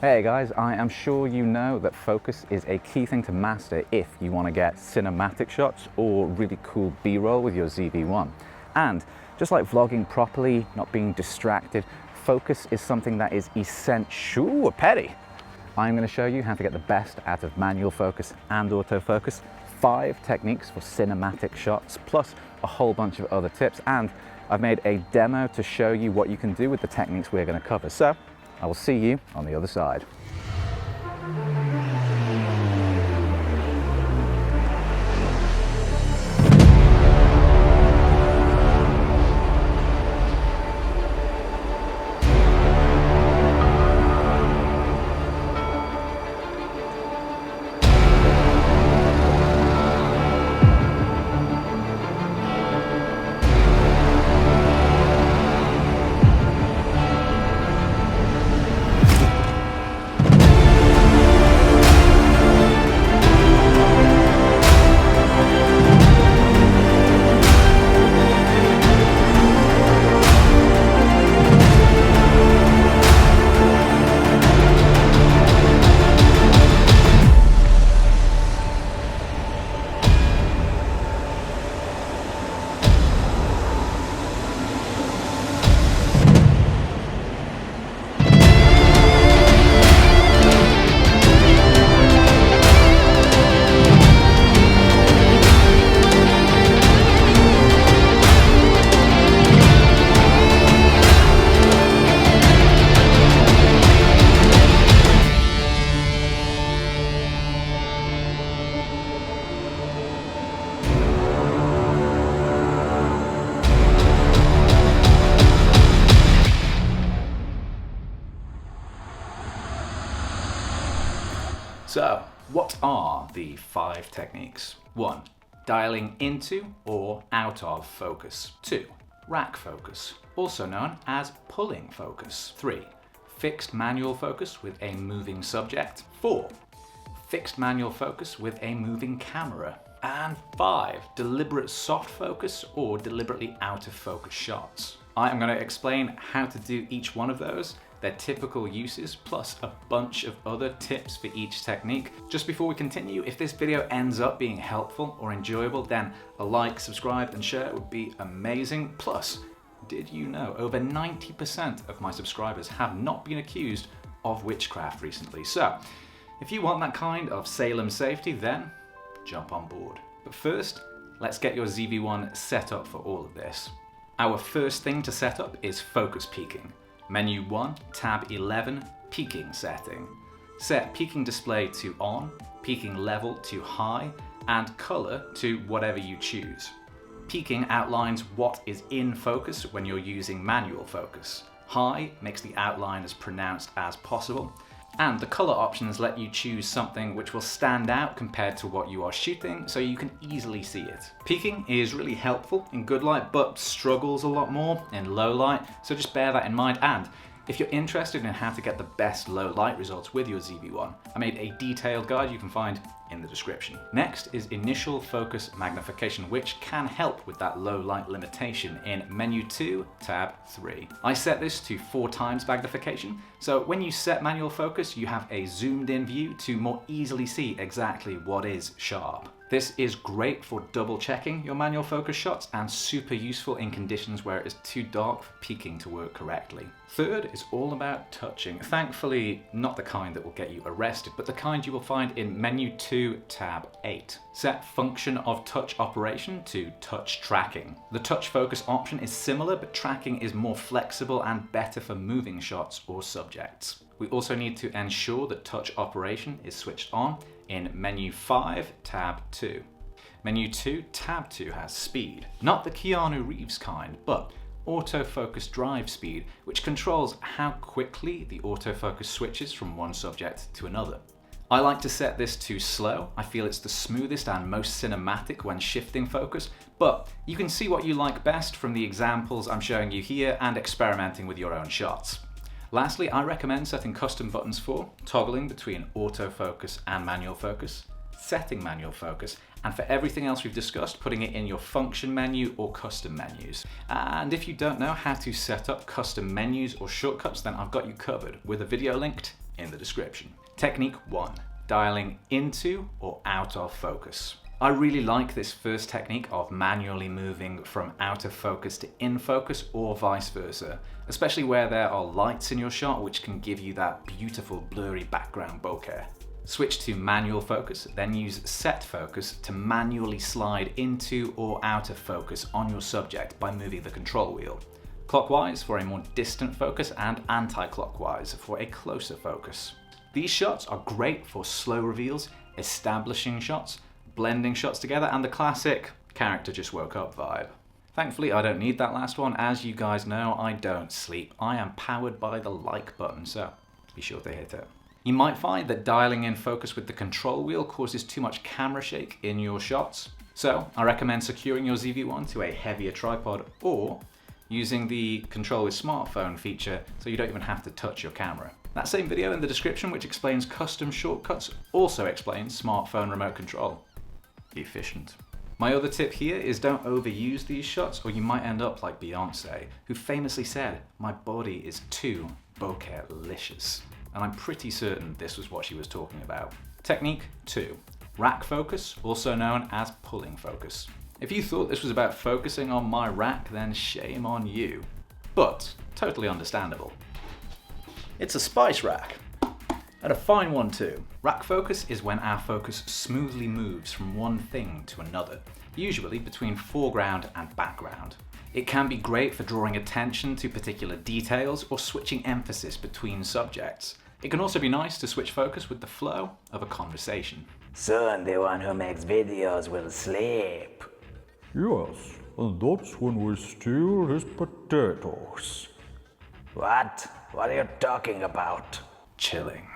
Hey guys, I am sure you know that focus is a key thing to master if you want to get cinematic shots or really cool B-roll with your ZV1. And just like vlogging properly, not being distracted, focus is something that is essential. Petty! I'm going to show you how to get the best out of manual focus and autofocus, 5 techniques for cinematic shots, plus a whole bunch of other tips. And I've made a demo to show you what you can do with the techniques we're going to cover. So I will see you on the other side. So, what are the 5 techniques? 1. Dialing into or out of focus. 2. Rack focus, also known as pulling focus. 3. Fixed manual focus with a moving subject. 4. Fixed manual focus with a moving camera. And 5. Deliberate soft focus or deliberately out of focus shots. I am going to explain how to do each one of those, their typical uses, plus a bunch of other tips for each technique. Just before we continue, if this video ends up being helpful or enjoyable, then a like, subscribe, and share would be amazing. Plus, did you know over 90% of my subscribers have not been accused of witchcraft recently? So, if you want that kind of Salem safety, then jump on board. But first, let's get your ZV1 set up for all of this. Our first thing to set up is focus peaking. Menu 1, tab 11, peaking setting. Set peaking display to on, peaking level to high, and color to whatever you choose. Peaking outlines what is in focus when you're using manual focus. High makes the outline as pronounced as possible, and the color options let you choose something which will stand out compared to what you are shooting, so you can easily see it. Peaking is really helpful in good light, but struggles a lot more in low light, so just bear that in mind. And if you're interested in how to get the best low light results with your ZV1, I made a detailed guide you can find in the description. Next is initial focus magnification, which can help with that low light limitation in menu 2, tab 3. I set this to 4 times magnification, so when you set manual focus, you have a zoomed in view to more easily see exactly what is sharp. This is great for double checking your manual focus shots and super useful in conditions where it is too dark for peaking to work correctly. Third is all about touching. Thankfully, not the kind that will get you arrested, but the kind you will find in menu 2, tab 8. Set function of touch operation to touch tracking. The touch focus option is similar, but tracking is more flexible and better for moving shots or subjects. We also need to ensure that touch operation is switched on in menu 5, tab 2. Menu 2, tab 2 has speed. Not the Keanu Reeves kind, but autofocus drive speed, which controls how quickly the autofocus switches from one subject to another. I like to set this to slow. I feel it's the smoothest and most cinematic when shifting focus, but you can see what you like best from the examples I'm showing you here and experimenting with your own shots. Lastly, I recommend setting custom buttons for toggling between autofocus and manual focus, setting manual focus, and for everything else we've discussed, putting it in your function menu or custom menus. And if you don't know how to set up custom menus or shortcuts, then I've got you covered with a video linked in the description. Technique 1. Dialing into or out of focus. I really like this first technique of manually moving from out of focus to in focus or vice versa, especially where there are lights in your shot which can give you that beautiful blurry background bokeh. Switch to manual focus, then use set focus to manually slide into or out of focus on your subject by moving the control wheel. Clockwise for a more distant focus and anti-clockwise for a closer focus. These shots are great for slow reveals, establishing shots, blending shots together, and the classic character just woke up vibe. Thankfully, I don't need that last one. As you guys know, I don't sleep. I am powered by the like button, so be sure to hit it. You might find that dialing in focus with the control wheel causes too much camera shake in your shots. So I recommend securing your ZV1 to a heavier tripod or using the control with smartphone feature so you don't even have to touch your camera. That same video in the description, which explains custom shortcuts, also explains smartphone remote control. Efficient. My other tip here is don't overuse these shots or you might end up like Beyonce, who famously said, "My body is too bokeh-licious." And I'm pretty certain this was what she was talking about. Technique 2. Rack focus, also known as pulling focus. If you thought this was about focusing on my rack, then shame on you. But totally understandable. It's a spice rack. And a fine one too. Rack focus is when our focus smoothly moves from one thing to another, usually between foreground and background. It can be great for drawing attention to particular details or switching emphasis between subjects. It can also be nice to switch focus with the flow of a conversation. Soon the one who makes videos will sleep. Yes, and that's when we steal his potatoes. What? What are you talking about? Chilling.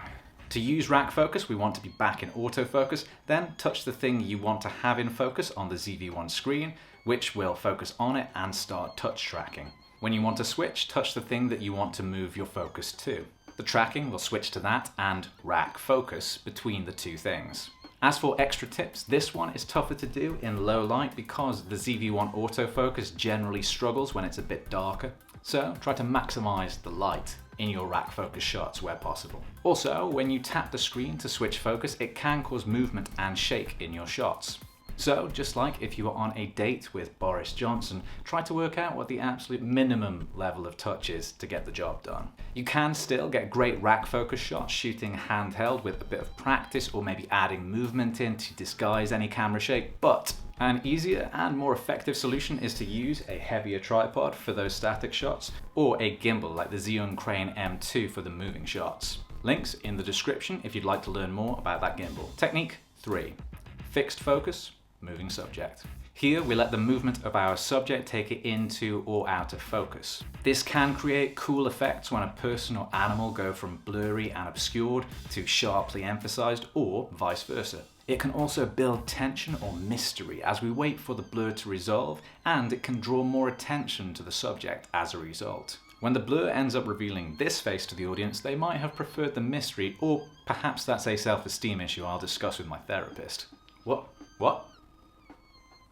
To use rack focus, we want to be back in autofocus, then touch the thing you want to have in focus on the ZV1 screen, which will focus on it and start touch tracking. When you want to switch, touch the thing that you want to move your focus to. The tracking will switch to that and rack focus between the two things. As for extra tips, this one is tougher to do in low light because the ZV1 autofocus generally struggles when it's a bit darker. So try to maximize the light in your rack focus shots where possible. Also, when you tap the screen to switch focus, it can cause movement and shake in your shots. So, just like if you were on a date with Boris Johnson, try to work out what the absolute minimum level of touch is to get the job done. You can still get great rack focus shots shooting handheld with a bit of practice or maybe adding movement in to disguise any camera shake, but an easier and more effective solution is to use a heavier tripod for those static shots or a gimbal like the Xeon Crane M2 for the moving shots. Links in the description if you'd like to learn more about that gimbal. Technique 3. Fixed focus. Moving subject. Here we let the movement of our subject take it into or out of focus. This can create cool effects when a person or animal go from blurry and obscured to sharply emphasized or vice versa. It can also build tension or mystery as we wait for the blur to resolve, and it can draw more attention to the subject as a result. When the blur ends up revealing this face to the audience, they might have preferred the mystery, or perhaps that's a self-esteem issue I'll discuss with my therapist. What?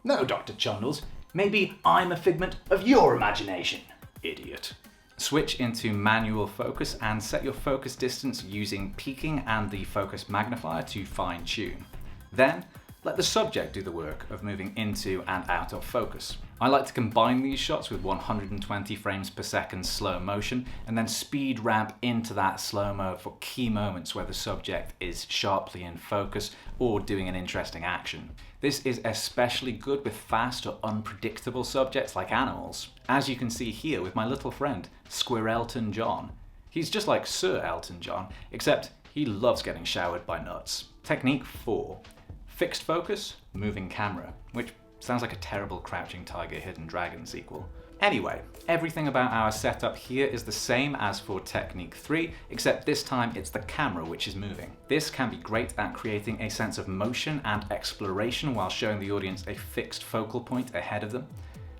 No, Dr. Chundles. Maybe I'm a figment of your imagination. Idiot. Switch into manual focus and set your focus distance using peaking and the focus magnifier to fine tune. Then, let the subject do the work of moving into and out of focus. I like to combine these shots with 120 frames per second slow motion and then speed ramp into that slow-mo for key moments where the subject is sharply in focus or doing an interesting action. This is especially good with fast or unpredictable subjects like animals, as you can see here with my little friend, Squirrelton John. He's just like Sir Elton John, except he loves getting showered by nuts. Technique 4. Fixed focus, moving camera, which sounds like a terrible Crouching Tiger, Hidden Dragon sequel. Anyway, everything about our setup here is the same as for Technique 3, except this time it's the camera which is moving. This can be great at creating a sense of motion and exploration while showing the audience a fixed focal point ahead of them.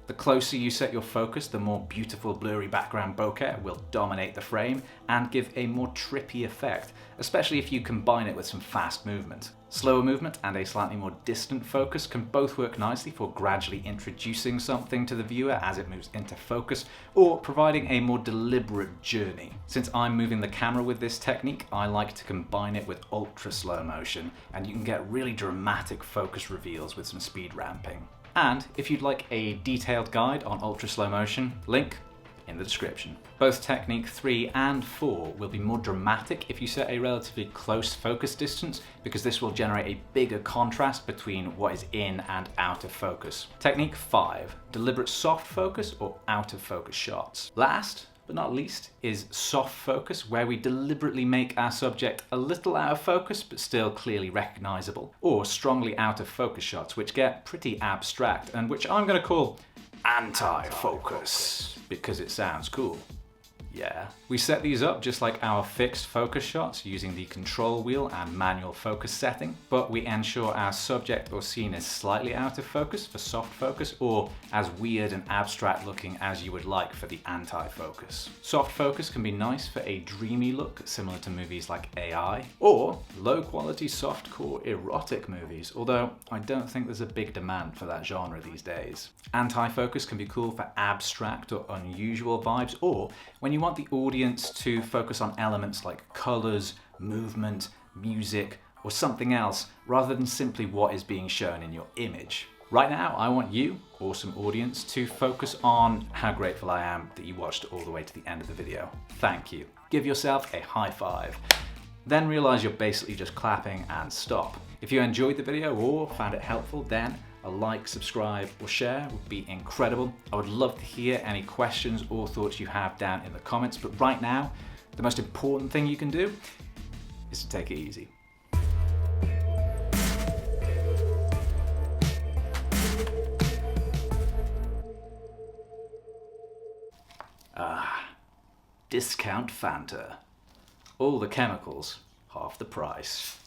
The closer you set your focus, the more beautiful blurry background bokeh will dominate the frame and give a more trippy effect, especially if you combine it with some fast movement. Slower movement and a slightly more distant focus can both work nicely for gradually introducing something to the viewer as it moves into focus, or providing a more deliberate journey. Since I'm moving the camera with this technique, I like to combine it with ultra slow motion, and you can get really dramatic focus reveals with some speed ramping. And if you'd like a detailed guide on ultra slow motion, link in the description. Both technique 3 and 4 will be more dramatic if you set a relatively close focus distance, because this will generate a bigger contrast between what is in and out of focus. Technique 5, deliberate soft focus or out of focus shots. Last but not least is soft focus, where we deliberately make our subject a little out of focus but still clearly recognizable, or strongly out of focus shots which get pretty abstract and which I'm going to call anti-focus because it sounds cool. Yeah. We set these up just like our fixed focus shots using the control wheel and manual focus setting, but we ensure our subject or scene is slightly out of focus for soft focus, or as weird and abstract looking as you would like for the anti-focus. Soft focus can be nice for a dreamy look similar to movies like AI, or low quality softcore erotic movies, although I don't think there's a big demand for that genre these days. Anti-focus can be cool for abstract or unusual vibes, or when you want the audience to focus on elements like colors, movement, music, or something else, rather than simply what is being shown in your image. Right now, I want you, awesome audience, to focus on how grateful I am that you watched all the way to the end of the video. Thank you. Give yourself a high five. Then realize you're basically just clapping and stop. If you enjoyed the video or found it helpful, then a like, subscribe, or share would be incredible. I would love to hear any questions or thoughts you have down in the comments, but right now, the most important thing you can do is to take it easy. Discount Fanta. All the chemicals, half the price.